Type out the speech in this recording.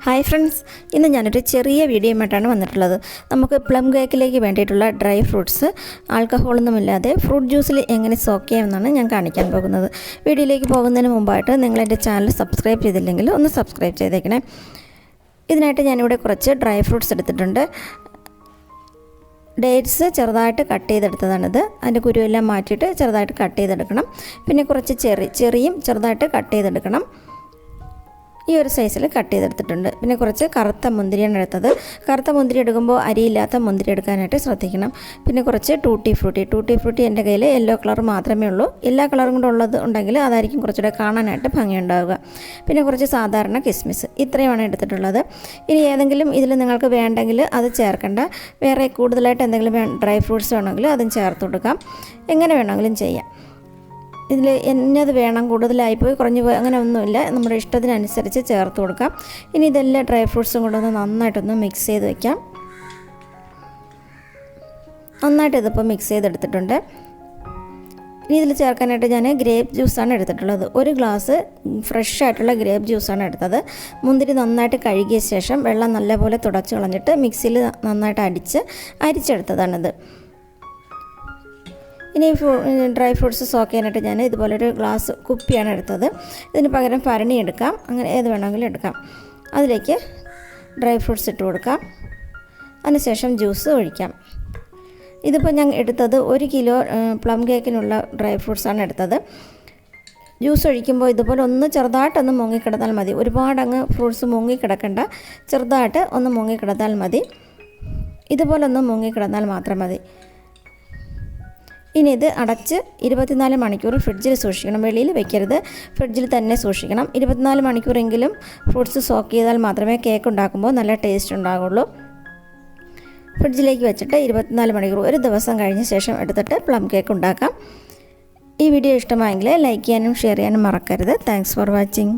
Hi friends, ഇന്ന് ഞാനൊരു ചെറിയ വീഡിയോയുമായിട്ടാണ് വന്നിട്ടുള്ളത്. നമുക്ക് പ്ലം കേക്കിലേക്ക് വേണ്ടിയിട്ടുള്ള ഡ്രൈ ഫ്രൂട്ട്സ് ആൽക്കഹോളൊന്നുമില്ലാതെ ഫ്രൂട്ട് ജ്യൂസിൽ എങ്ങനെ സോക്ക് ചെയ്യാമെന്നാണ് ഞാൻ കാണിക്കാൻ പോകുന്നത്. വീഡിയോയിലേക്ക് പോകുന്നതിന് മുമ്പായിട്ട് നിങ്ങളെൻ്റെ ചാനൽ സബ്സ്ക്രൈബ് ചെയ്തില്ലെങ്കിൽ ഒന്ന് സബ്സ്ക്രൈബ് ചെയ്തേക്കണേ. ഇതിനായിട്ട് ഞാനിവിടെ കുറച്ച് ഡ്രൈ ഫ്രൂട്ട്സ് എടുത്തിട്ടുണ്ട്. ഡേറ്റ്സ് ചെറുതായിട്ട് കട്ട് ചെയ്തെടുത്തതാണിത്. അതിൻ്റെ കുരുവെല്ലാം മാറ്റിയിട്ട് ചെറുതായിട്ട് കട്ട് ചെയ്തെടുക്കണം. പിന്നെ കുറച്ച് ചെറിയും ചെറുതായിട്ട് കട്ട് ചെയ്തെടുക്കണം. ഈ ഒരു സൈസിൽ കട്ട് ചെയ്തെടുത്തിട്ടുണ്ട്. പിന്നെ കുറച്ച് കറുത്ത മുന്തിരിയാണ് എടുത്തത്. കറുത്ത മുന്തിരി എടുക്കുമ്പോൾ അരിയില്ലാത്ത മുന്തിരി എടുക്കാനായിട്ട് ശ്രദ്ധിക്കണം. പിന്നെ കുറച്ച് ടൂട്ടി ഫ്രൂട്ടി എൻ്റെ കയ്യിൽ യെല്ലോ കളർ മാത്രമേ ഉള്ളൂ. എല്ലാ കളറും കൂടെ ഉള്ളത് ഉണ്ടെങ്കിൽ അതായിരിക്കും കുറച്ചുകൂടെ കാണാനായിട്ട് ഭംഗിയുണ്ടാവുക. പിന്നെ കുറച്ച് സാധാരണ കിസ്മിസ്, ഇത്രയുമാണ് എടുത്തിട്ടുള്ളത്. ഇനി ഏതെങ്കിലും ഇതിൽ നിങ്ങൾക്ക് വേണ്ടെങ്കിൽ അത് ചേർക്കേണ്ട. വേറെ കൂടുതലായിട്ട് എന്തെങ്കിലും ഡ്രൈ ഫ്രൂട്ട്സ് വേണമെങ്കിൽ അതും ചേർത്ത് കൊടുക്കാം. എങ്ങനെ വേണമെങ്കിലും ചെയ്യാം. ഇതിൽ എന്നത് വേണം, കൂടുതലായിപ്പോയി കുറഞ്ഞു പോയി അങ്ങനെ ഒന്നുമില്ല. നമ്മുടെ ഇഷ്ടത്തിനനുസരിച്ച് ചേർത്ത് കൊടുക്കാം. ഇനി ഇതെല്ലാം ഡ്രൈ ഫ്രൂട്ട്സും കൂടെ ഒന്ന് നന്നായിട്ടൊന്ന് മിക്സ് ചെയ്ത് വയ്ക്കാം. നന്നായിട്ട് ഇതിപ്പോൾ മിക്സ് ചെയ്തെടുത്തിട്ടുണ്ട്. ഇനി ഇതിൽ ചേർക്കാനായിട്ട് ഞാൻ ഗ്രേപ്പ് ജ്യൂസാണ് എടുത്തിട്ടുള്ളത്. ഒരു ഗ്ലാസ് ഫ്രഷ് ആയിട്ടുള്ള ഗ്രേപ്പ് ജ്യൂസാണ് എടുത്തത്. മുന്തിരി നന്നായിട്ട് കഴുകിയ ശേഷം വെള്ളം നല്ലപോലെ തുടച്ച് കളഞ്ഞിട്ട് മിക്സിയിൽ നന്നായിട്ട് അരിച്ചെടുത്തതാണിത്. ഇനി ഡ്രൈ ഫ്രൂട്ട്സ് സോക്ക് ചെയ്യാനായിട്ട് ഞാൻ ഇതുപോലൊരു ഗ്ലാസ് കുപ്പിയാണ് എടുത്തത്. ഇതിന് പകരം ഭരണി എടുക്കാം, അങ്ങനെ ഏത് വേണമെങ്കിലും എടുക്കാം. അതിലേക്ക് ഡ്രൈ ഫ്രൂട്ട്സ് ഇട്ട് കൊടുക്കാം. അതിനുശേഷം ജ്യൂസ് ഒഴിക്കാം. ഇതിപ്പോൾ ഞാൻ എടുത്തത് 1 കിലോ പ്ലം കേക്കിനുള്ള ഡ്രൈ ഫ്രൂട്ട്സാണ് എടുത്തത്. ജ്യൂസ് ഒഴിക്കുമ്പോൾ ഇതുപോലെ ഒന്ന് ചെറുതായിട്ടൊന്ന് മുങ്ങിക്കിടന്നാൽ മതി. ഒരുപാട് അങ്ങ് ഫ്രൂട്ട്സ് മുങ്ങിക്കിടക്കണ്ട, ചെറുതായിട്ട് ഒന്ന് മുങ്ങിക്കിടന്നാൽ മതി. ഇതുപോലെ ഒന്ന് മുങ്ങിക്കിടന്നാൽ മാത്രം മതി. ഇനി ഇത് അടച്ച് 24 മണിക്കൂർ ഫ്രിഡ്ജിൽ സൂക്ഷിക്കണം. വെളിയിൽ വെക്കരുത്, ഫ്രിഡ്ജിൽ തന്നെ സൂക്ഷിക്കണം. 24 മണിക്കൂറെങ്കിലും ഫ്രൂട്ട്സ് സോക്ക് ചെയ്താൽ മാത്രമേ കേക്ക് ഉണ്ടാക്കുമ്പോൾ നല്ല ടേസ്റ്റ് ഉണ്ടാകുള്ളൂ. ഫ്രിഡ്ജിലേക്ക് വെച്ചിട്ട് 24 മണിക്കൂർ, ഒരു ദിവസം കഴിഞ്ഞ ശേഷം എടുത്തിട്ട് പ്ലം കേക്ക് ഉണ്ടാക്കാം. ഈ വീഡിയോ ഇഷ്ടമായെങ്കിൽ ലൈക്ക് ചെയ്യാനും ഷെയർ ചെയ്യാനും മറക്കരുത്. Thanks for watching.